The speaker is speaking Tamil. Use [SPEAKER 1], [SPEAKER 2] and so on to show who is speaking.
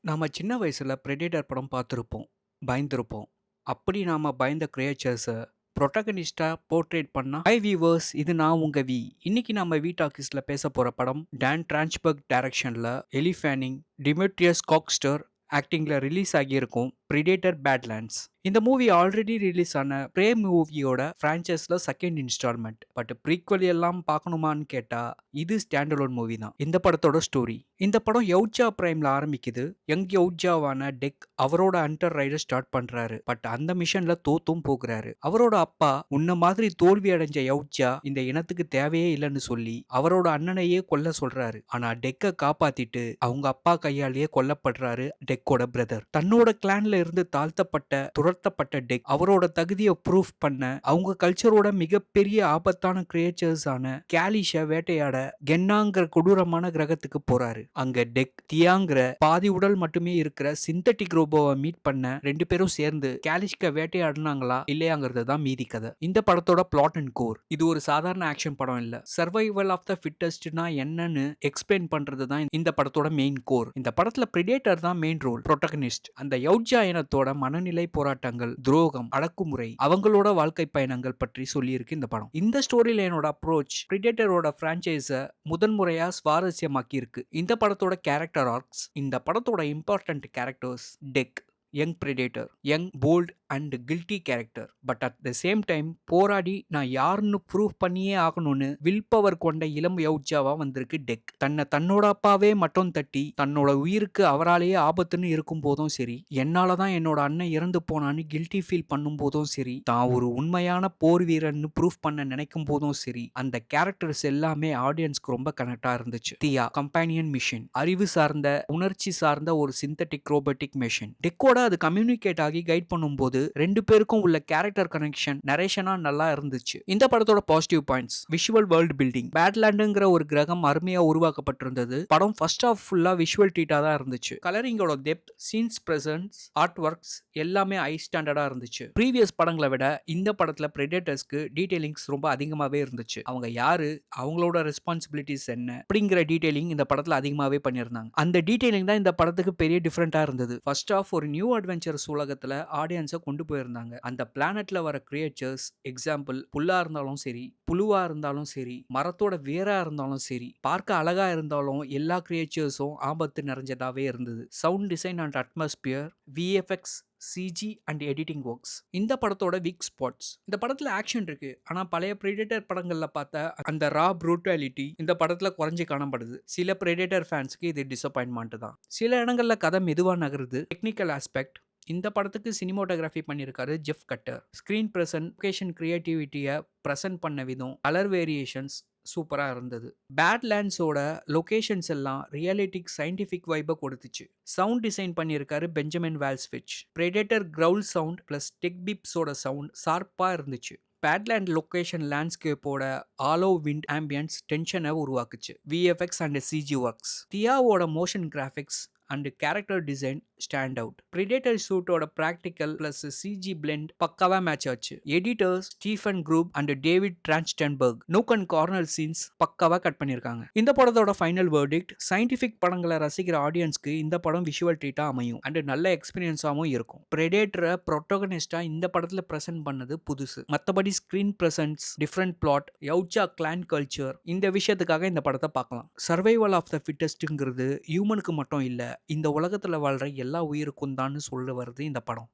[SPEAKER 1] நாம சின்ன வயசுல பிரெடேட்டர் படம் பார்த்துருப்போம். பயந்திருப்போம். அப்படி நாம பயந்த கிரியேச்சர்ஸ புரோட்டகனிஸ்ட்டா போர்ட்ரேட் பண்ணா, ஹாய் வீவர்ஸ், இது நான் உங்க வி. இன்னைக்கு நம்ம வி டாக்கீஸ்ல பேச போற படம் டான் ட்ரான்ச்பர்க் டைரக்ஷன்ல எலி ஃபேனிங், டிமிட்ரியஸ் காக்ஸ்டர் ஆக்டிங்ல ரிலீஸ் ஆகியிருக்கும் பிரெடேட்டர் பேட்லேண்ட்ஸ். இந்த மூவி ஆல்ரெடி ரிலீஸ் ஆன பிரே மூவியோட பிரான்ச்சைஸ்ல செகண்ட் இன்ஸ்டால்மெண்ட். பட் ப்ரீக்வல் எல்லாம் பார்க்கணுமான்னு கேட்டா இது ஸ்டாண்டலோன் மூவி தான். இந்த படத்தோட ஸ்டோரி. இந்த படம் யவுச்சா பிரைம்ல ஆரம்பிக்குது. யங் யவுச்சாவான டெக் அவரோட அண்டர் ரைடர் ஸ்டார்ட் பண்றாரு. பட் அந்த மிஷன்ல தோத்தும் போகிறாரு. அவரோட அப்பா உன்ன மாதிரி தோல்வி அடைஞ்ச யவுச்சா இந்த இனத்துக்கு தேவையே இல்லைன்னு சொல்லி அவரோட அண்ணனையே கொல்ல சொல்றாரு. ஆனா டெக்க காப்பாத்திட்டு அவங்க அப்பா கையாலேயே கொல்லப்படுறாரு டெக்கோட பிரதர். தன்னோட கிளான்ல இருந்து தாழ்த்தப்பட்ட துரத்தப்பட்ட டெக் அவரோட தகுதியை ப்ரூஃப் பண்ண அவங்க கல்ச்சரோட மிகப்பெரிய ஆபத்தான கிரியேச்சர்ஸ் ஆன கேலிஷ வேட்டையாட கென்னாங்கிற கொடூரமான கிரகத்துக்கு போறாரு. அங்க டெக் தியாங்கிற பாதி உடல் மட்டுமே இருக்கிற சிந்தட்டிக் ரோபோவை மீட் பண்ண ரெண்டு பேரும் சேர்ந்து கேலிஷ்க வேட்டையாடினாங்களா இல்லையாங்கிறது தான் மீதி கதை. இந்த படத்தோட பிளாட் அண்ட் கோர். இது ஒரு சாதாரண ஆக்ஷன் படம் இல்ல. சர்வைவல் ஆஃப் த ஃபிட்டஸ்ட்னா என்னன்னு எக்ஸ்பிளைன் பண்றது தான் இந்த படத்தோட மெயின் கோர். இந்த படத்துல பிரெடேட்டர் தான் மெயின் ரோல் புரோட்டகனிஸ்ட். அந்த யவுஜா இனத்தோட மனநிலை போராட்டங்கள், துரோகம், அடக்குமுறை, அவங்களோட வாழ்க்கை பயணங்கள் பற்றி சொல்லியிருக்கு இந்த படம். இந்த ஸ்டோரி லைனோட அப்ரோச் பிரெடேட்டரோட பிரான்ச்சைஸ முதன்முறையா சுவாரஸ்யமாக்கி இருக்கு. இந்த படத்தோட கேரக்டர் ஆர்க்ஸ். இந்த படத்தோட important characters Dek, young predator, young bold and guilty character. But at the same time போராடி நான் யாருன்னு ப்ரூவ் பண்ணியே ஆகணும்னு வில் பவர் கொண்ட இளம் யவுச்சாவா வந்திருக்கு டெக். தன்னோட அப்பாவே மட்டும் தட்டி தன்னோட உயிருக்கு அவராலேயே ஆபத்துன்னு இருக்கும் போதும் சரி, என்னாலதான் என்னோட அண்ணன் இறந்து போனான்னு கில்ட்டி ஃபீல் பண்ணும் போதும் சரி, தான் ஒரு உண்மையான போர் வீரன்னு ப்ரூவ் பண்ண நினைக்கும் போதும் சரி, அந்த கேரக்டர்ஸ் எல்லாமே ஆடியன்ஸ்க்கு ரொம்ப கனெக்டா இருந்துச்சு. தியா கம்பேனியன் மிஷின், அறிவு சார்ந்த உணர்ச்சி சார்ந்த ஒரு சிந்தட்டிக் ரோபோட்டிக் மிஷின். டெக்கோட அது கம்யூனிகேட் ஆகி கைட் பண்ணும்போது ரெண்டு பேருக்கும் உள்ள கேரக்டர் கனெக்ஷன் நரேஷனா நல்லா இருந்துச்சு. இந்த படத்தோட positive points. Visual world building. பேட்லேண்டுங்கிற ஒரு கிரகம் அருமையா உருவாக்கப்பட்டிருந்தது. படம் ஃபர்ஸ்ட் ஹாஃப் ஃபுல்லா விஷுவல் ட்ரீட்டா தான் இருந்துச்சு. கலரிங்கோட depth, scenes presence, art works எல்லாமே ஹை ஸ்டாண்டர்டா இருந்துச்சு. ப்ரீவியஸ் படங்களை விட இந்த படத்துல பிரெடேட்டர்ஸ்க்கு டீடைலிங்ஸ் ரொம்ப அதிகமாவே இருந்துச்சு. அவங்க யாரு, அவங்களோட ரெஸ்பான்சிபிலிட்டிஸ் என்ன அப்படிங்கிற டீடைலிங் இந்த படத்துல அதிகமாவே பண்ணியிருந்தாங்க. அந்த டீடைலிங் தான் இந்த படத்துக்கு பெரிய டிஃபரெண்டா இருந்தது. ஃபர்ஸ்ட் ஆஃப் ஒரு நியூ அட்வென்ச்சர்ஸ் உலகத்துல ஆடியன்ஸை கொண்டு போயிருந்தாங்க. அந்த பிளானட்ல வர கிரியேச்சர்ஸ், எக்ஸாம்பிள் புல்லா இருந்தாலும் சரி, புழுவா இருந்தாலும் சரி, மரத்தோட வேரா இருந்தாலும் சரி, பார்க்க அழகா இருந்தாலும் எல்லா கிரியேச்சர்ஸும் ஆபத்து நிறைஞ்சதாவே இருந்தது. Sound design and atmosphere, VFX, CG and editing works. இந்த படத்தோட வீக் ஸ்பாட்ஸ். இந்த படத்துல ஆக்ஷன் இருக்கு. ஆனா பழைய பிரெடேட்டர் படங்கள்ல பார்த்த அந்த ரா ப்ரூட்டாலிட்டி இந்த படத்துல குறைஞ்சு காணப்படுது. சில பிரெடேட்டர் ஃபேன்ஸ்க்கு இது டிசப்பாயின்மெண்ட் தான். சில இடங்கள்ல கதை மெதுவா நகருது. Technical aspect. இந்த படத்துக்கு சினிமோட்டோகிராஃபி பண்ணியிருக்காரு Jeff Cutter. Screen present, location கிரியேட்டிவிட்டியை பிரசன்ட் பண்ண விதம், கலர் வேரியேஷன்ஸ் சூப்பராக இருந்தது. பேட்லேண்ட்ஸோட லொகேஷன்ஸ் எல்லாம் ரியலிட்டிக் சயின்டிஃபிக் வைபை கொடுத்துச்சு. சவுண்ட் டிசைன் பண்ணியிருக்காரு Benjamin Wallfisch. Predator growl sound plus tech பீப்ஸோட சவுண்ட் ஷார்ப்பாக இருந்துச்சு. பேட்லேண்ட் லொகேஷன் லேண்ட்ஸ்கேப்போட ஆலோ விண்ட் ஆம்பியன்ஸ் டென்ஷனை உருவாக்குச்சு. VFX and CG works. தியாவோட motion graphics and character design stand out. Predator சூட்டோட பிராக்டிக்கல் பிளஸ் சிஜி பிளெண்ட் பக்காவா மேட்ச் ஆச்சு. Editors Stefan group and David டிரான்ஸ்டன்பர்க் நூக் அண்ட் கார்னர் சீன்ஸ் பக்காவா கட் பண்ணியிருக்காங்க. இந்த படத்தோட ஃபைனல் வேர்டிக்ட். சயின்டிஃபிக் படங்களை ரசிக்கிற ஆடியன்ஸ்க்கு இந்த படம் விஷுவல் ட்ரீட்டா அமையும் அண்ட் நல்ல எக்ஸ்பீரியன்ஸாகவும் இருக்கும். பிரெடேட்டரை ப்ரோட்டோகனிஸ்டா இந்த படத்துல பிரசன்ட் பண்ணது புதுசு. மற்றபடி screen presence, different plot, Uchiha clan culture, இந்த விஷயத்துக்காக இந்த படத்தை பார்க்கலாம். சர்வைவல் ஆஃப் த ஃபிட்டஸ்ட்ங்கிறது ஹியூமனுக்கு மட்டும் இல்ல, இந்த உலகத்துல வாழ்ற எல்லா உயிருக்கும் தான் சொல்ல வருது இந்த படம்.